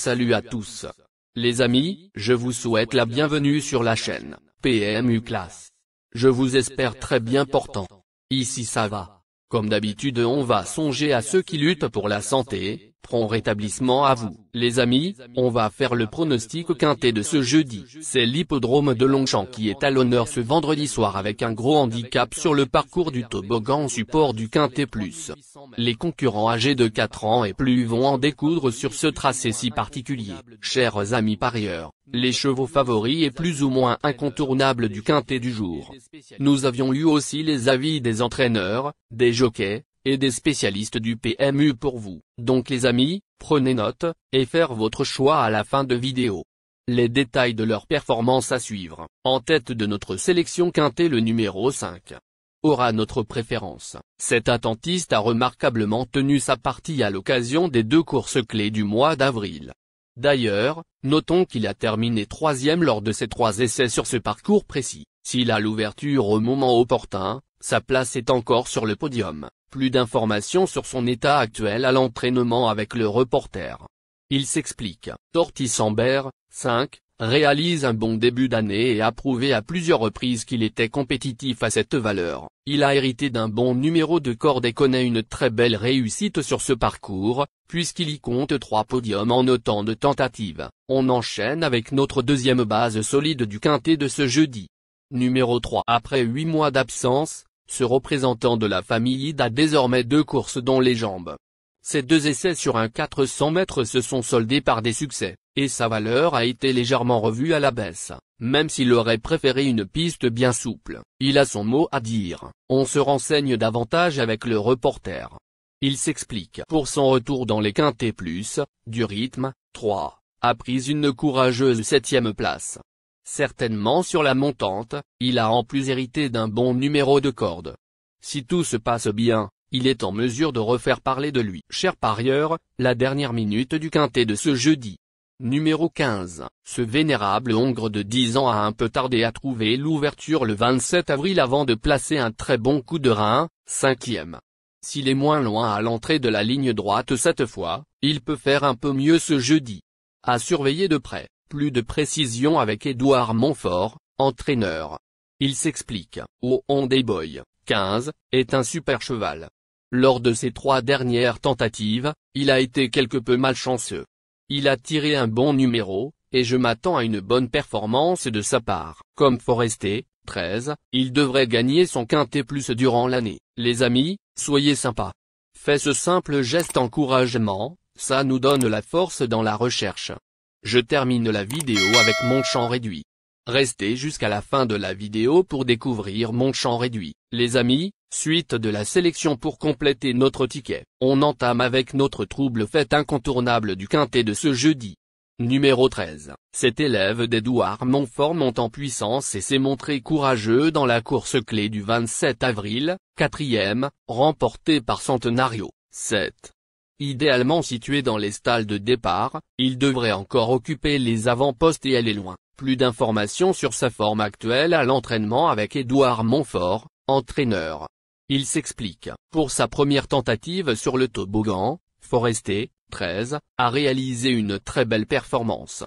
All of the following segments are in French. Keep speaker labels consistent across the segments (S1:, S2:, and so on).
S1: Salut à tous. Les amis, je vous souhaite la bienvenue sur la chaîne PMU Classe. Je vous espère très bien portant. Ici ça va. Comme d'habitude on va songer à ceux qui luttent pour la santé. Prompt rétablissement à vous. Les amis, on va faire le pronostic quintet de ce jeudi. C'est l'hippodrome de Longchamp qui est à l'honneur ce vendredi soir avec un gros handicap sur le parcours du toboggan support du quintet plus. Les concurrents âgés de 4 ans et plus vont en découdre sur ce tracé si particulier. Chers amis parieurs, les chevaux favoris et plus ou moins incontournables du quintet du jour. Nous avions eu aussi les avis des entraîneurs, des jockeys, et des spécialistes du PMU pour vous. Donc les amis, prenez note, et faire votre choix à la fin de vidéo. Les détails de leur performance à suivre. En tête de notre sélection quintet le numéro 5. Aura notre préférence. Cet attentiste a remarquablement tenu sa partie à l'occasion des 2 courses clés du mois d'avril. D'ailleurs, notons qu'il a terminé 3e lors de ses 3 essais sur ce parcours précis. S'il a l'ouverture au moment opportun, sa place est encore sur le podium. Plus d'informations sur son état actuel à l'entraînement avec le reporter. Il s'explique. Tortis-Ambert, 5, réalise un bon début d'année et a prouvé à plusieurs reprises qu'il était compétitif à cette valeur. Il a hérité d'un bon numéro de corde et connaît une très belle réussite sur ce parcours, puisqu'il y compte 3 podiums en autant de tentatives. On enchaîne avec notre deuxième base solide du quintet de ce jeudi. Numéro 3. Après 8 mois d'absence, ce représentant de la famille a désormais 2 courses dans les jambes. Ces 2 essais sur un 400 mètres se sont soldés par des succès, et sa valeur a été légèrement revue à la baisse, même s'il aurait préféré une piste bien souple. Il a son mot à dire. On se renseigne davantage avec le reporter. Il s'explique. Pour son retour dans les quintets plus, du rythme, 3, a pris une courageuse 7e place. Certainement sur la montante, il a en plus hérité d'un bon numéro de corde. Si tout se passe bien, il est en mesure de refaire parler de lui. Chers parieurs, la dernière minute du quintet de ce jeudi. Numéro 15. Ce vénérable hongre de 10 ans a un peu tardé à trouver l'ouverture le 27 avril avant de placer un très bon coup de rein, 5e. S'il est moins loin à l'entrée de la ligne droite cette fois, il peut faire un peu mieux ce jeudi. À surveiller de près. Plus de précision avec Édouard Montfort, entraîneur. Il s'explique. Oh Honday Boy, 15, est un super cheval. Lors de ses 3 dernières tentatives, il a été quelque peu malchanceux. Il a tiré un bon numéro, et je m'attends à une bonne performance de sa part. Comme Forestier, 13, il devrait gagner son quintet plus durant l'année. Les amis, soyez sympas. Faites ce simple geste encouragement, ça nous donne la force dans la recherche. Je termine la vidéo avec mon champ réduit. Restez jusqu'à la fin de la vidéo pour découvrir mon champ réduit. Les amis, suite de la sélection pour compléter notre ticket. On entame avec notre trouble fait incontournable du quintet de ce jeudi. Numéro 13. Cet élève d'Édouard Montfort monte en puissance et s'est montré courageux dans la course clé du 27 avril, 4e, remportée par Centenario, 7. Idéalement situé dans les stalles de départ, il devrait encore occuper les avant-postes et aller loin. Plus d'informations sur sa forme actuelle à l'entraînement avec Édouard Montfort, entraîneur. Il s'explique. Pour sa première tentative sur le toboggan, Forestier, 13, a réalisé une très belle performance.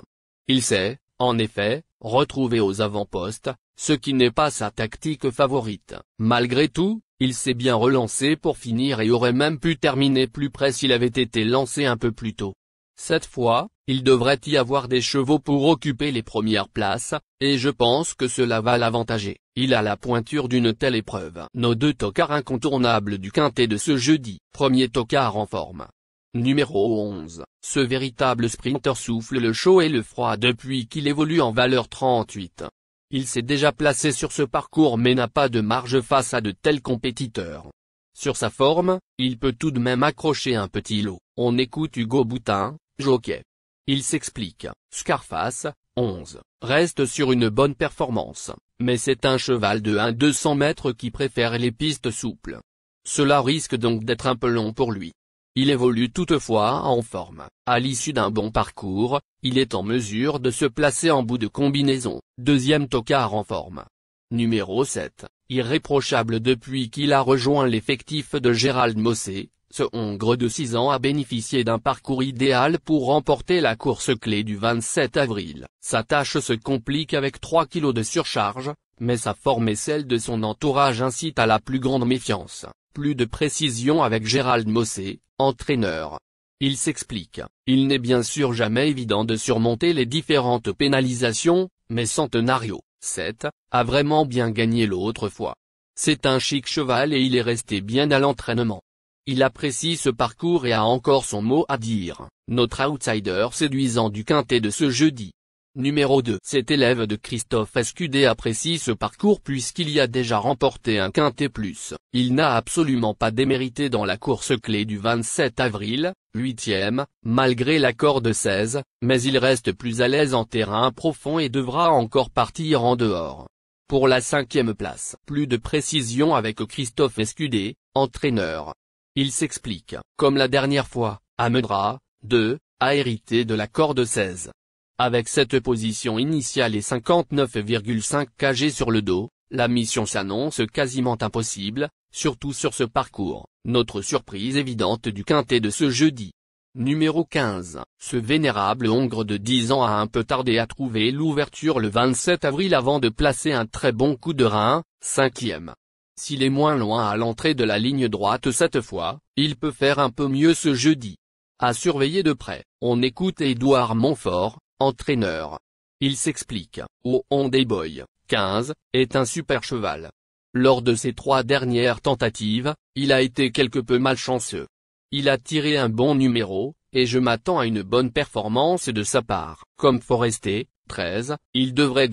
S1: Il s'est, en effet, retrouvé aux avant-postes, ce qui n'est pas sa tactique favorite. Malgré tout, il s'est bien relancé pour finir et aurait même pu terminer plus près s'il avait été lancé un peu plus tôt. Cette fois, il devrait y avoir des chevaux pour occuper les premières places, et je pense que cela va l'avantager. Il a la pointure d'une telle épreuve. Nos 2 tocards incontournables du quintet de ce jeudi. Premier tocard en forme. Numéro 11. Ce véritable sprinter souffle le chaud et le froid depuis qu'il évolue en valeur 38. Il s'est déjà placé sur ce parcours mais n'a pas de marge face à de tels compétiteurs. Sur sa forme, il peut tout de même accrocher un petit lot. On écoute Hugo Boutin, jockey. Il s'explique. Scarface, 11, reste sur une bonne performance, mais c'est un cheval de 200 mètres qui préfère les pistes souples. Cela risque donc d'être un peu long pour lui. Il évolue toutefois en forme. À l'issue d'un bon parcours, il est en mesure de se placer en bout de combinaison. Deuxième tocard en forme. Numéro 7, irréprochable depuis qu'il a rejoint l'effectif de Gérald Mossé, ce Hongre de 6 ans a bénéficié d'un parcours idéal pour remporter la course clé du 27 avril. Sa tâche se complique avec 3 kilos de surcharge, mais sa forme et celle de son entourage incitent à la plus grande méfiance. Plus de précision avec Gérald Mossé, entraîneur. Il s'explique. Il n'est bien sûr jamais évident de surmonter les différentes pénalisations, mais Centenario, 7, a vraiment bien gagné l'autre fois. C'est un chic cheval et il est resté bien à l'entraînement. Il apprécie ce parcours et a encore son mot à dire. Notre outsider séduisant du quintet de ce jeudi. Numéro 2. Cet élève de Christophe Escudé apprécie ce parcours puisqu'il y a déjà remporté un quintet plus. Il n'a absolument pas démérité dans la course clé du 27 avril, 8e, malgré la corde 16, mais il reste plus à l'aise en terrain profond et devra encore partir en dehors. Pour la 5e place. Plus de précision avec Christophe Escudé, entraîneur. Il s'explique. Comme la dernière fois, Amedra, 2, a hérité de la corde 16. Avec cette position initiale et 59,5 kg sur le dos, la mission s'annonce quasiment impossible, surtout sur ce parcours. Notre surprise évidente du quintet de ce jeudi. Numéro 15. Ce vénérable Hongre de 10 ans a un peu tardé à trouver l'ouverture le 27 avril avant de placer un très bon coup de rein, 5e. S'il est moins loin à l'entrée de la ligne droite cette fois, il peut faire un peu mieux ce jeudi. À surveiller de près. On écoute Édouard Montfort, entraîneur. Il s'explique. Oh Honday Boy, 15, est un super cheval. Lors de ses 3 dernières tentatives, il a été quelque peu malchanceux. Il a tiré un bon numéro, et je m'attends à une bonne performance de sa part. Comme Forestier, 13, il devrait